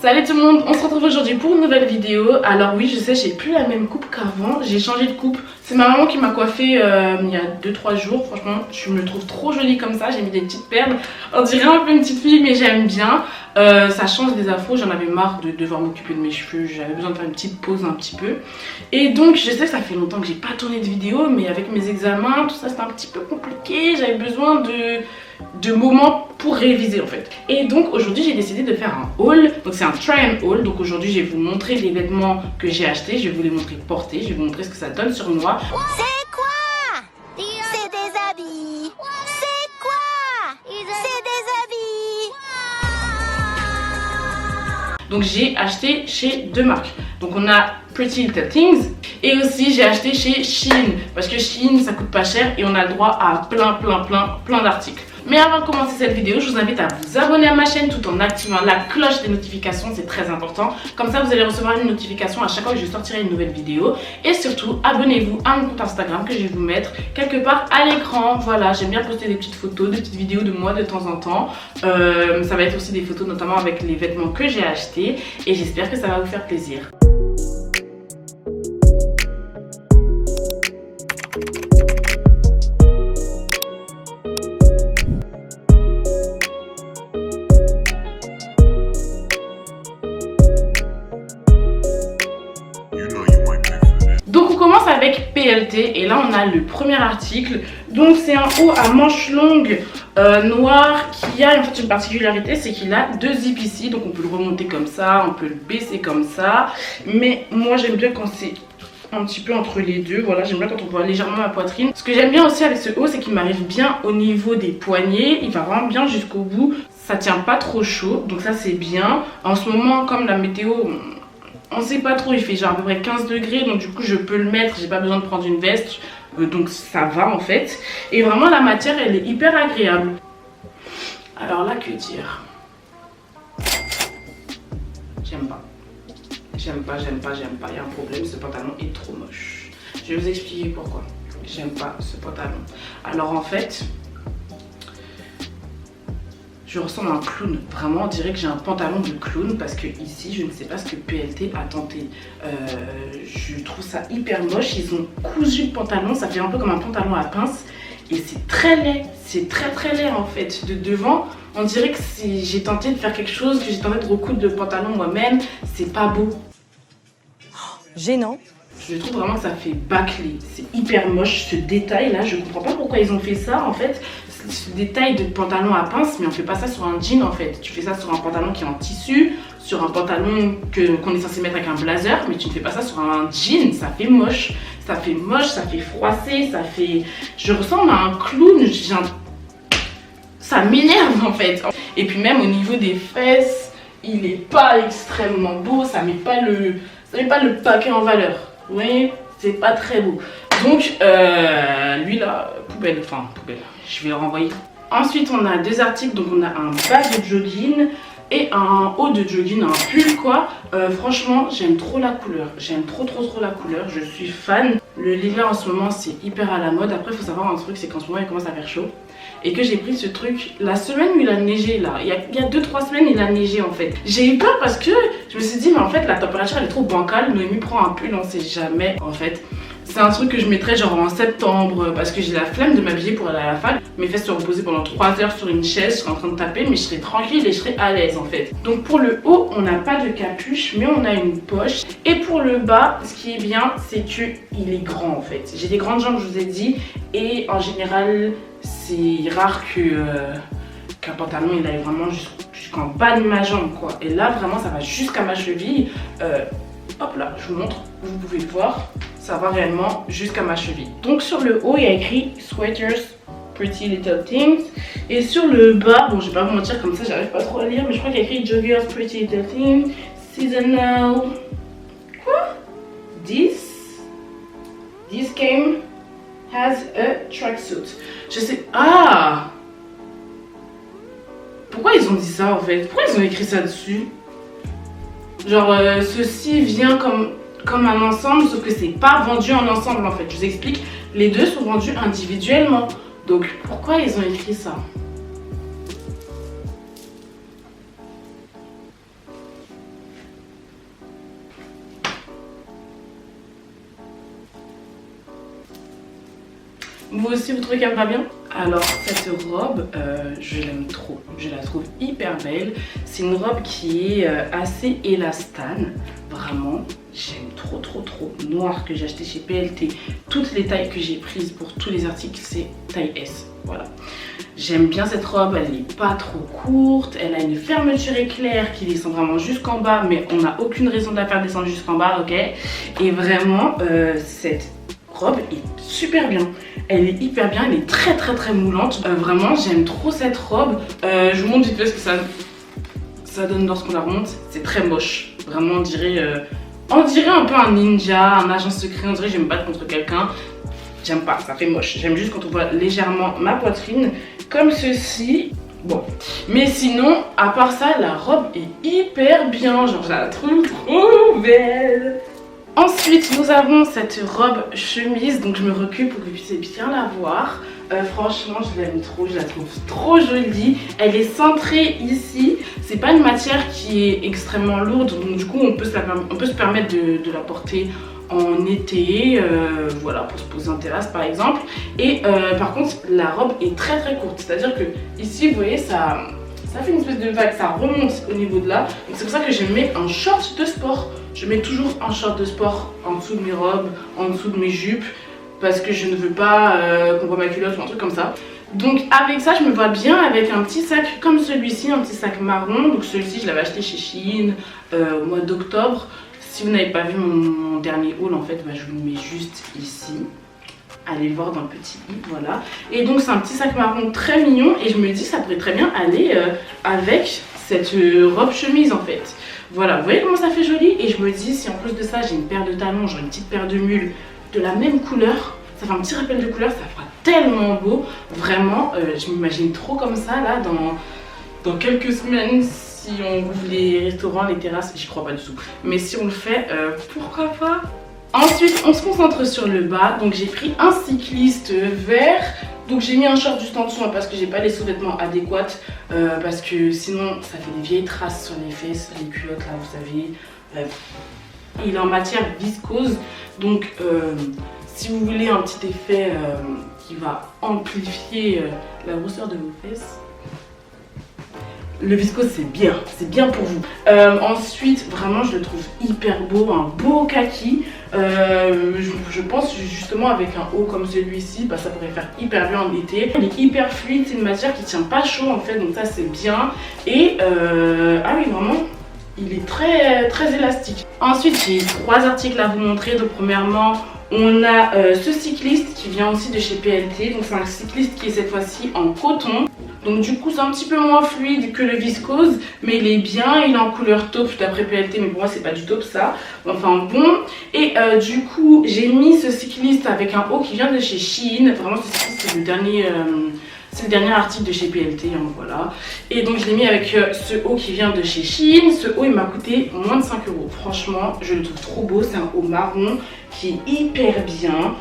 Salut tout le monde, on se retrouve aujourd'hui pour une nouvelle vidéo. Alors oui, je sais, j'ai plus la même coupe qu'avant, j'ai changé de coupe. C'est ma maman qui m'a coiffée il y a 2-3 jours. Franchement, je me trouve trop jolie comme ça, j'ai mis des petites perles. On dirait un peu une petite fille, mais j'aime bien. Ça change des afros, j'en avais marre de devoir m'occuper de mes cheveux, j'avais besoin de faire une petite pause un petit peu. Et donc je sais que ça fait longtemps que j'ai pas tourné de vidéo, mais avec mes examens, tout ça c'était un petit peu compliqué. J'avais besoin de moments pour réviser en fait. Et donc aujourd'hui j'ai décidé de faire un haul. Donc c'est un try and haul. Donc aujourd'hui je vais vous montrer les vêtements que j'ai achetés. Je vais vous les montrer portés. Je vais vous montrer ce que ça donne sur moi. C'est quoi? C'est des habits. C'est quoi? C'est des habits. Donc j'ai acheté chez deux marques. Donc on a Pretty Little Things et aussi j'ai acheté chez Shein parce que Shein ça coûte pas cher et on a le droit à plein d'articles. Mais avant de commencer cette vidéo, je vous invite à vous abonner à ma chaîne tout en activant la cloche des notifications, c'est très important. Comme ça vous allez recevoir une notification à chaque fois que je sortirai une nouvelle vidéo. Et surtout, abonnez-vous à mon compte Instagram que je vais vous mettre quelque part à l'écran. Voilà, j'aime bien poster des petites photos, des petites vidéos de moi de temps en temps. Ça va être aussi des photos notamment avec les vêtements que j'ai achetés. Et j'espère que ça va vous faire plaisir. Donc on commence avec PLT et là on a le premier article. Donc c'est un haut à manches longues noir qui a en fait une particularité, c'est qu'il a deux zips ici. Donc on peut le remonter comme ça, on peut le baisser comme ça. Mais moi j'aime bien quand c'est un petit peu entre les deux. Voilà, j'aime bien quand on voit légèrement ma poitrine. Ce que j'aime bien aussi avec ce haut, c'est qu'il m'arrive bien au niveau des poignets. Il va vraiment bien jusqu'au bout. Ça tient pas trop chaud, donc ça c'est bien. En ce moment, comme la météo... on sait pas trop, il fait genre à peu près 15 degrés, donc du coup je peux le mettre, j'ai pas besoin de prendre une veste, donc ça va en fait. Et vraiment la matière elle est hyper agréable. Alors là, que dire? J'aime pas. J'aime pas, il y a un problème, ce pantalon est trop moche. Je vais vous expliquer pourquoi. J'aime pas ce pantalon. Alors en fait... je ressemble à un clown, vraiment on dirait que j'ai un pantalon de clown parce que ici je ne sais pas ce que PLT a tenté. Je trouve ça hyper moche, ils ont cousu le pantalon, ça fait un peu comme un pantalon à pince et c'est très laid, c'est très laid en fait. De devant on dirait que j'ai tenté de faire quelque chose, que j'ai tenté de recoudre le pantalon moi-même, c'est pas beau. Gênant. Je trouve vraiment que ça fait bâclé, c'est hyper moche ce détail là, je comprends pas pourquoi ils ont fait ça en fait. Ce détail de pantalon à pince, mais on fait pas ça sur un jean en fait. Tu fais ça sur un pantalon qui est en tissu, sur un pantalon qu'on est censé mettre avec un blazer, mais tu ne fais pas ça sur un jean, ça fait moche, ça fait froissé, ça fait... Je ressemble à un clown, ça m'énerve en fait. Et puis même au niveau des fesses, il est pas extrêmement beau, ça met pas le paquet en valeur. Oui, c'est pas très beau. Donc lui là, poubelle, je vais le renvoyer. Ensuite on a deux articles, donc on a un bas de jogging et un haut de jogging, un pull quoi. Franchement j'aime trop la couleur, j'aime trop la couleur, je suis fan. Le lilas en ce moment c'est hyper à la mode. Après il faut savoir un truc, c'est qu'en ce moment il commence à faire chaud. Et que j'ai pris ce truc la semaine où il a neigé là, il y a 2-3 semaines il a neigé en fait. J'ai eu peur parce que je me suis dit mais en fait la température elle est trop bancale, Noémie prend un pull, on sait jamais en fait. C'est un truc que je mettrais genre en septembre parce que j'ai la flemme de m'habiller pour aller à la fac. Mes fesses se reposer pendant 3 heures sur une chaise, je serai en train de taper mais je serai tranquille et je serai à l'aise en fait. Donc pour le haut on n'a pas de capuche mais on a une poche. Et pour le bas ce qui est bien c'est qu'il est grand en fait. J'ai des grandes jambes je vous ai dit et en général c'est rare qu'un pantalon il aille vraiment jusqu'en bas de ma jambe quoi. Et là vraiment ça va jusqu'à ma cheville. Hop là je vous montre, vous pouvez le voir. Ça va réellement jusqu'à ma cheville. Donc sur le haut, il y a écrit Sweaters Pretty Little Things. Et sur le bas, bon je vais pas vous mentir comme ça, j'arrive pas trop à lire, mais je crois qu'il y a écrit Joggers Pretty Little Things, Seasonal. Quoi? This game has a tracksuit. Je sais. Ah! Pourquoi ils ont dit ça en fait? Pourquoi ils ont écrit ça dessus? Genre ceci vient comme un ensemble, sauf que c'est pas vendu en ensemble en fait. Je vous explique, les deux sont vendus individuellement. Donc pourquoi ils ont écrit ça? Vous aussi, vous trouvez qu'elle me va bien? Alors, cette robe, je l'aime trop. Je la trouve hyper belle. C'est une robe qui est assez élastane. Vraiment, j'aime trop. Noir que j'ai acheté chez PLT. Toutes les tailles que j'ai prises pour tous les articles, c'est taille S. Voilà. J'aime bien cette robe, elle n'est pas trop courte. Elle a une fermeture éclair qui descend vraiment jusqu'en bas, mais on n'a aucune raison de la faire descendre jusqu'en bas, ok? Et vraiment, cette robe est super bien. Elle est hyper bien, elle est très moulante. Vraiment, j'aime trop cette robe. Je vous montre vite fait ce que ça donne lorsqu'on la remonte. C'est très moche. Vraiment, on dirait un peu un ninja, un agent secret. On dirait que je vais me battre contre quelqu'un. J'aime pas, ça fait moche. J'aime juste quand on voit légèrement ma poitrine, comme ceci. Bon, mais sinon, à part ça, la robe est hyper bien. Genre, je la trouve trop belle. Ensuite, nous avons cette robe chemise, donc je me recule pour que vous puissiez bien la voir. Franchement, je l'aime trop, je la trouve trop jolie. Elle est centrée ici. C'est pas une matière qui est extrêmement lourde, donc du coup, on peut se permettre de la porter en été, voilà, pour se poser en terrasse par exemple. Et par contre, la robe est très courte, c'est-à-dire que ici, vous voyez, ça fait une espèce de vague, ça remonte au niveau de là. Donc c'est pour ça que je mets un short de sport. Je mets toujours un short de sport en dessous de mes robes, en dessous de mes jupes, parce que je ne veux pas qu'on voit ma culotte ou un truc comme ça. Donc avec ça, je me vois bien avec un petit sac comme celui-ci, un petit sac marron. Donc celui-ci, je l'avais acheté chez Shein au mois d'octobre. Si vous n'avez pas vu mon dernier haul, en fait, bah, je vous le mets juste ici. Allez le voir dans le petit i, voilà. Et donc c'est un petit sac marron très mignon et je me dis que ça pourrait très bien aller avec cette robe chemise en fait. Voilà, vous voyez comment ça fait joli? Et je me dis, si en plus de ça j'ai une paire de talons, genre une petite paire de mules de la même couleur, ça fait un petit rappel de couleur, ça fera tellement beau. Vraiment, je m'imagine trop comme ça là dans quelques semaines. Si on ouvre les restaurants, les terrasses, j'y crois pas du tout. Mais si on le fait, pourquoi pas? Ensuite, on se concentre sur le bas. Donc j'ai pris un cycliste vert. Donc j'ai mis un short juste en dessous hein, parce que j'ai pas les sous-vêtements adéquats. Parce que sinon, ça fait des vieilles traces sur les fesses, les culottes là, vous savez. Il est en matière viscose. Donc si vous voulez un petit effet qui va amplifier la grosseur de vos fesses, le viscose c'est bien pour vous. Ensuite, vraiment je le trouve hyper beau, un beau kaki. Je pense justement avec un haut comme celui-ci, bah, ça pourrait faire hyper bien en été. Il est hyper fluide, c'est une matière qui tient pas chaud en fait, donc ça c'est bien. Et ah oui vraiment, il est très élastique. Ensuite j'ai 3 articles à vous montrer. Donc premièrement, on a ce cycliste qui vient aussi de chez PLT. Donc c'est un cycliste qui est cette fois-ci en coton. Donc du coup c'est un petit peu moins fluide que le viscose, mais il est bien, il est en couleur taupe d'après PLT, mais pour moi c'est pas du taupe ça. Enfin bon, et du coup j'ai mis ce cycliste avec un haut qui vient de chez Shein. Vraiment ce cycliste c'est le dernier article de chez PLT, hein, voilà. Et donc je l'ai mis avec ce haut qui vient de chez Shein. Ce haut il m'a coûté moins de 5 €. Franchement je le trouve trop beau, c'est un haut marron qui est hyper bien.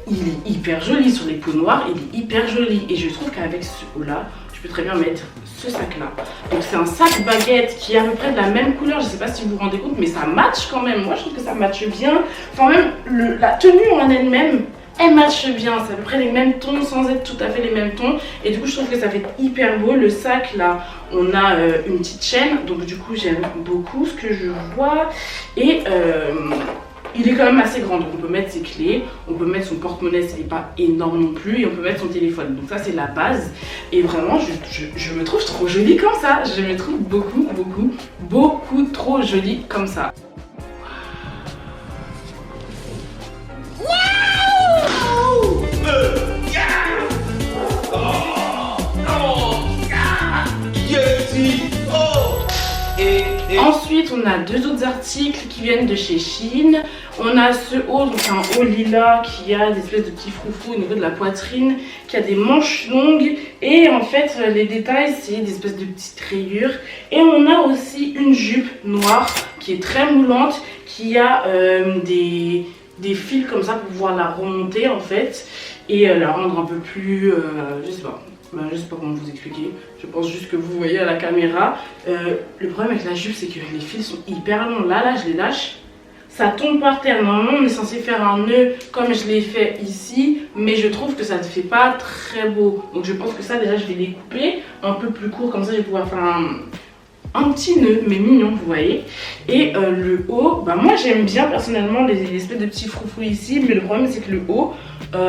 Il est hyper joli sur les peaux noires, il est hyper joli. Et je trouve qu'avec ce haut là, je peux très bien mettre ce sac là. Donc c'est un sac baguette qui est à peu près de la même couleur. Je sais pas si vous vous rendez compte, mais ça match quand même. Moi je trouve que ça matche bien. Enfin même la tenue en elle-même, elle matche bien. C'est à peu près les mêmes tons sans être tout à fait les mêmes tons. Et du coup je trouve que ça fait hyper beau. Le sac là, on a une petite chaîne. Donc du coup j'aime beaucoup ce que je vois. Et il est quand même assez grand, donc on peut mettre ses clés, on peut mettre son porte-monnaie s'il n'est pas énorme non plus, et on peut mettre son téléphone. Donc ça c'est la base. Et vraiment je me trouve trop jolie comme ça. Je me trouve beaucoup trop jolie comme ça. Ensuite, on a 2 autres articles qui viennent de chez Shein. On a ce haut, donc un haut lilas qui a des espèces de petits froufrous au niveau de la poitrine, qui a des manches longues. Et en fait, les détails, c'est des espèces de petites rayures. Et on a aussi une jupe noire qui est très moulante, qui a des fils comme ça pour pouvoir la remonter en fait. Et la rendre un peu plus, je sais pas. Je sais pas comment vous expliquer, je pense juste que vous voyez à la caméra. Le problème avec la jupe c'est que les fils sont hyper longs. Là je les lâche, ça tombe par terre. Normalement on est censé faire un nœud comme je l'ai fait ici, mais je trouve que ça ne fait pas très beau. Donc je pense que ça déjà je vais les couper un peu plus court, comme ça je vais pouvoir faire un petit nœud mais mignon, vous voyez. Et le haut, bah moi j'aime bien personnellement les espèces de petits froufrous ici, mais le problème c'est que le haut,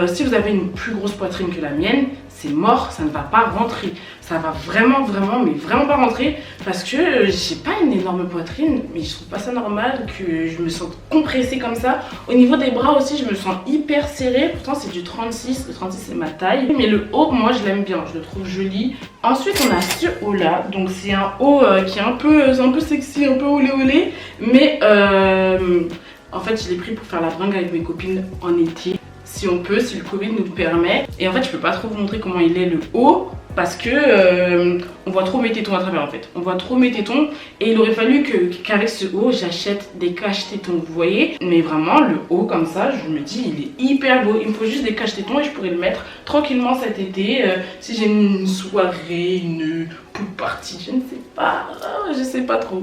si vous avez une plus grosse poitrine que la mienne, c'est mort, ça ne va pas rentrer. Ça va vraiment mais vraiment pas rentrer, parce que j'ai pas une énorme poitrine, mais je trouve pas ça normal que je me sente compressée comme ça. Au niveau des bras aussi, je me sens hyper serrée, pourtant c'est du 36, le 36 c'est ma taille, mais le haut moi je l'aime bien, je le trouve joli. Ensuite on a ce haut là, donc c'est un haut qui est un peu sexy, un peu olé, mais en fait je l'ai pris pour faire la bringue avec mes copines en été, si on peut, si le Covid nous le permet. Et en fait je peux pas trop vous montrer comment il est le haut, parce que on voit trop mes tétons à travers en fait. On voit trop mes tétons et il aurait fallu qu'avec ce haut j'achète des caches tétons, vous voyez. Mais vraiment le haut comme ça, je me dis il est hyper beau. Il me faut juste des caches tétons et je pourrais le mettre tranquillement cet été. Si j'ai une soirée, une pool party, je sais pas trop.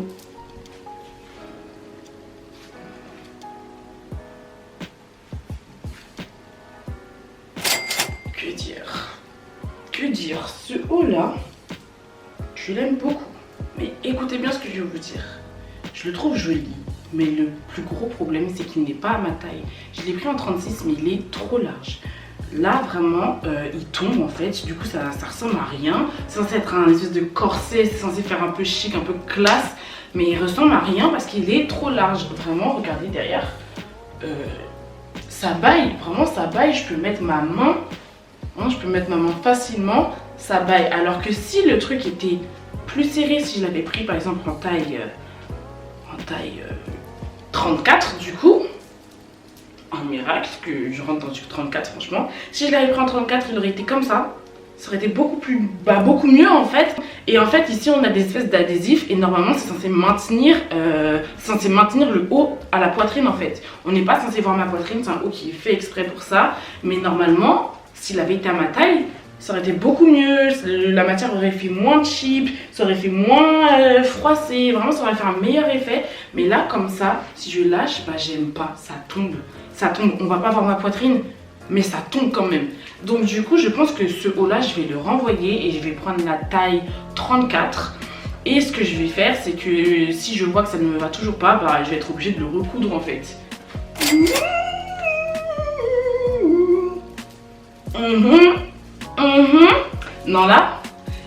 Que dire, ce haut là, je l'aime beaucoup. Mais écoutez bien ce que je vais vous dire. Je le trouve joli, mais le plus gros problème c'est qu'il n'est pas à ma taille. Je l'ai pris en 36 mais il est trop large. Là vraiment il tombe en fait, du coup ça ressemble à rien. C'est censé être un espèce de corset, c'est censé faire un peu chic, un peu classe, mais il ressemble à rien parce qu'il est trop large. Vraiment regardez derrière, ça baille, vraiment ça baille. Je peux mettre ma main, je peux mettre ma main facilement, ça baille. Alors que si le truc était plus serré, si je l'avais pris par exemple en taille 34 du coup, un miracle que je rentre dans du 34 franchement. Si je l'avais pris en 34, il aurait été comme ça. Ça aurait été beaucoup mieux en fait. Et en fait ici on a des espèces d'adhésifs et normalement c'est censé maintenir le haut à la poitrine en fait. On n'est pas censé voir ma poitrine, c'est un haut qui est fait exprès pour ça. Mais normalement, s'il avait été à ma taille, ça aurait été beaucoup mieux, la matière aurait fait moins cheap, ça aurait fait moins froissé, vraiment ça aurait fait un meilleur effet. Mais là comme ça, si je lâche, bah j'aime pas, ça tombe, on va pas voir ma poitrine, mais ça tombe quand même. Donc du coup je pense que ce haut là je vais le renvoyer et je vais prendre la taille 34. Et ce que je vais faire c'est que si je vois que ça ne me va toujours pas, bah je vais être obligée de le recoudre en fait. Non là,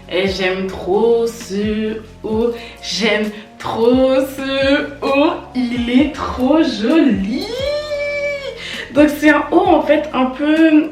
j'aime trop ce haut, j'aime trop ce haut, il est trop joli. Donc c'est un haut en fait un peu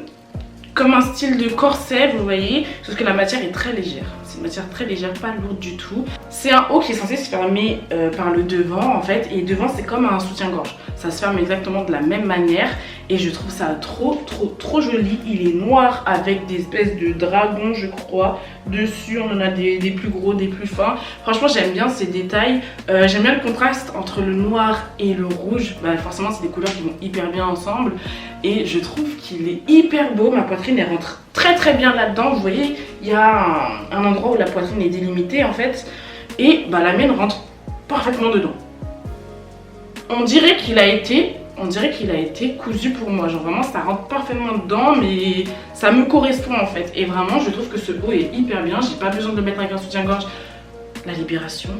comme un style de corset, vous voyez, sauf que la matière est très légère. C'est une matière très légère, pas lourde du tout. C'est un haut qui est censé se fermer par le devant en fait, et devant c'est comme un soutien-gorge. Ça se ferme exactement de la même manière et je trouve ça trop joli. Il est noir avec des espèces de dragons je crois dessus. On en a des plus gros, des plus fins. Franchement j'aime bien ces détails. J'aime bien le contraste entre le noir et le rouge. Bah, forcément c'est des couleurs qui vont hyper bien ensemble. Et je trouve qu'il est hyper beau. Ma poitrine elle rentre très bien là-dedans. Vous voyez, il y a un endroit où la poitrine est délimitée en fait. Et bah, la mienne rentre parfaitement dedans. On dirait qu'il a été cousu pour moi. Genre vraiment ça rentre parfaitement dedans, mais ça me correspond en fait. Et vraiment je trouve que ce haut est hyper bien. J'ai pas besoin de le mettre avec un soutien-gorge. La libération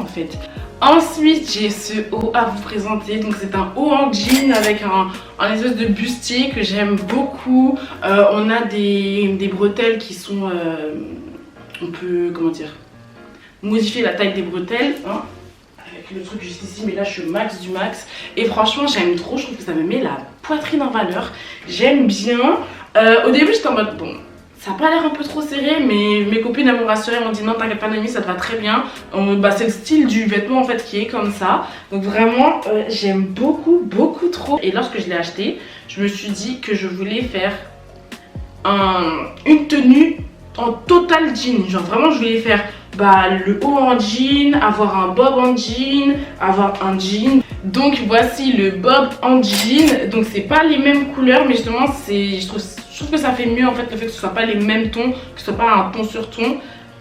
en fait. Ensuite j'ai ce haut à vous présenter. Donc c'est un haut en jean avec un espèce de bustier que j'aime beaucoup. On a des bretelles qui sont on peut comment dire, modifier la taille des bretelles hein, avec le truc juste ici, mais là je suis au max du max. Et franchement j'aime trop, je trouve que ça me met la poitrine en valeur. J'aime bien. Au début j'étais en mode bon, ça n'a pas l'air un peu trop serré, mais mes copines m'ont rassuré, elles m'ont dit non t'inquiète pas Noémie, ça te va très bien. Bah, c'est le style du vêtement en fait qui est comme ça. Donc vraiment j'aime beaucoup trop. Et lorsque je l'ai acheté, je me suis dit que je voulais faire une tenue en total jean. Genre vraiment je voulais faire bah, le haut en jean, avoir un bob en jean, avoir un jean. Donc voici le bob en jean. Donc c'est pas les mêmes couleurs, mais justement je trouve que ça fait mieux en fait le fait que ce soit pas les mêmes tons, que ce soit pas un ton sur ton.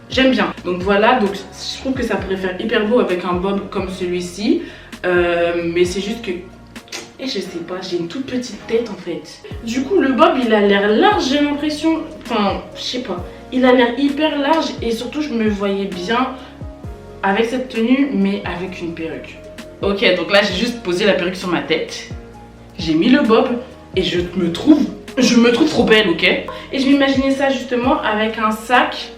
J'aime bien. Donc voilà, donc je trouve que ça pourrait faire hyper beau avec un bob comme celui-ci. Mais c'est juste que... Et je sais pas, j'ai une toute petite tête en fait. Du coup le bob il a l'air large, j'ai l'impression. Enfin, je sais pas. Il a l'air hyper large et surtout je me voyais bien avec cette tenue mais avec une perruque. Ok, donc là j'ai juste posé la perruque sur ma tête. J'ai mis le bob et je me trouve trop belle, ok. Et je m'imaginais ça justement avec un sac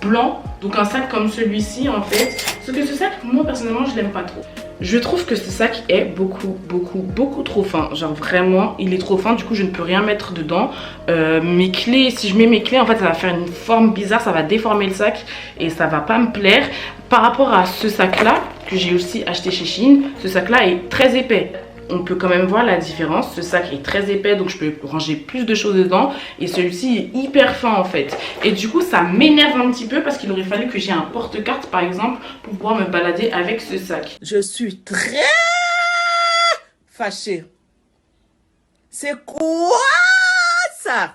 blanc. Donc un sac comme celui-ci en fait. Sauf que ce sac, moi personnellement je l'aime pas trop. Je trouve que ce sac est beaucoup trop fin. Genre vraiment, il est trop fin. Du coup, je ne peux rien mettre dedans. Mes clés, si je mets mes clés, en fait, ça va faire une forme bizarre. Ça va déformer le sac et ça va pas me plaire. Par rapport à ce sac-là, que j'ai aussi acheté chez Shein, ce sac-là est très épais. On peut quand même voir la différence. Ce sac est très épais, donc je peux ranger plus de choses dedans. Et celui-ci est hyper fin en fait. Et du coup, ça m'énerve un petit peu parce qu'il aurait fallu que j'ai un porte-carte par exemple pour pouvoir me balader avec ce sac. Je suis très fâchée. C'est quoi ça?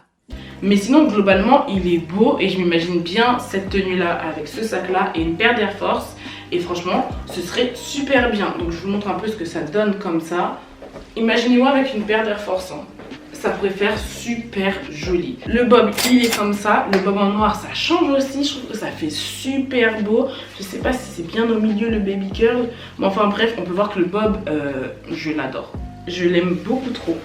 Mais sinon, globalement, il est beau et je m'imagine bien cette tenue-là avec ce sac-là et une paire d'Air Force. Et franchement, ce serait super bien. Donc, je vous montre un peu ce que ça donne comme ça. Imaginez-moi avec une paire d'Air Force. Ça pourrait faire super joli. Le bob, il est comme ça. Le bob en noir, ça change aussi. Je trouve que ça fait super beau. Je sais pas si c'est bien au milieu le baby curl. Mais enfin bref, on peut voir que le bob, je l'adore. Je l'aime beaucoup trop.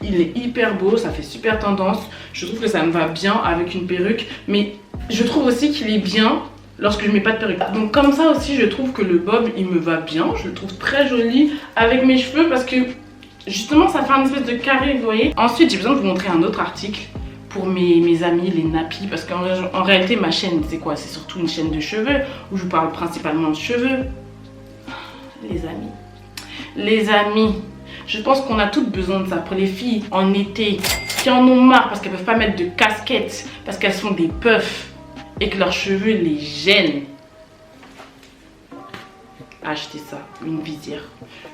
Il est hyper beau, ça fait super tendance. Je trouve que ça me va bien avec une perruque. Mais je trouve aussi qu'il est bien lorsque je mets pas de perruque. Donc comme ça aussi, je trouve que le bob, il me va bien. Je le trouve très joli avec mes cheveux parce que justement, ça fait un espèce de carré, vous voyez. Ensuite, j'ai besoin de vous montrer un autre article pour mes amis, les nappies. Parce qu'en réalité, ma chaîne, c'est quoi? C'est surtout une chaîne de cheveux où je vous parle principalement de cheveux. Les amis, je pense qu'on a toutes besoin de ça. Pour les filles en été qui en ont marre parce qu'elles peuvent pas mettre de casquette, parce qu'elles sont des puffs et que leurs cheveux les gênent. Acheter ça, une visière.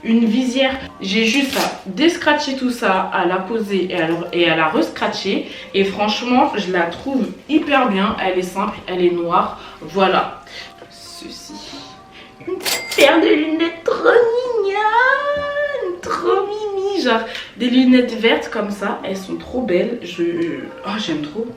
Une visière, j'ai juste à descratcher tout ça, à la poser et à la rescratcher. Et franchement, je la trouve hyper bien. Elle est simple, elle est noire. Voilà. Ceci. Une paire de lunettes trop mignonnes. Trop mimi. Genre des lunettes vertes comme ça. Elles sont trop belles. Oh, j'aime trop.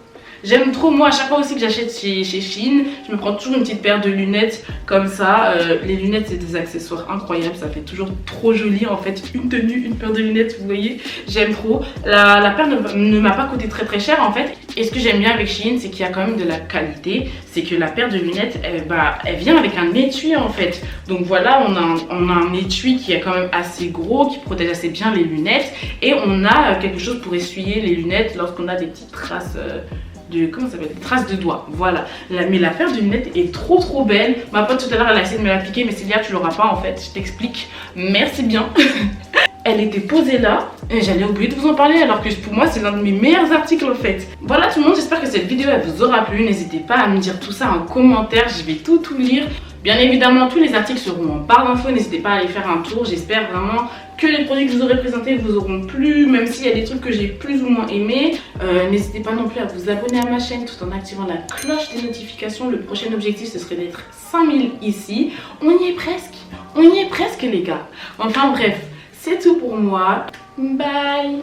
J'aime trop, moi à chaque fois aussi que j'achète chez Shein, je me prends toujours une petite paire de lunettes comme ça. Les lunettes c'est des accessoires incroyables, ça fait toujours trop joli en fait. Une tenue, une paire de lunettes, vous voyez, j'aime trop. La paire ne m'a pas coûté très cher en fait. Et ce que j'aime bien avec Shein, c'est qu'il y a quand même de la qualité. C'est que la paire de lunettes, elle vient avec un étui en fait. Donc voilà, on a un étui qui est quand même assez gros, qui protège assez bien les lunettes. Et on a quelque chose pour essuyer les lunettes lorsqu'on a des petites traces... comment ça s'appelle, des traces de doigts, voilà. Mais la paire de lunettes est trop belle. Ma pote tout à l'heure elle a essayé de me l'appliquer, mais Célia tu l'auras pas en fait, je t'explique. Merci bien. Elle était posée là et j'allais oublier de vous en parler alors que pour moi c'est l'un de mes meilleurs articles en fait. Voilà tout le monde, j'espère que cette vidéo elle vous aura plu. N'hésitez pas à me dire tout ça en commentaire, je vais tout lire. Bien évidemment tous les articles seront en barre d'infos, n'hésitez pas à aller faire un tour. J'espère vraiment que les produits que je vous aurai présentés vous auront plu, même s'il y a des trucs que j'ai plus ou moins aimés. N'hésitez pas non plus à vous abonner à ma chaîne tout en activant la cloche des notifications. Le prochain objectif ce serait d'être 5000 ici. On y est presque les gars. Enfin bref, c'est tout pour moi. Bye.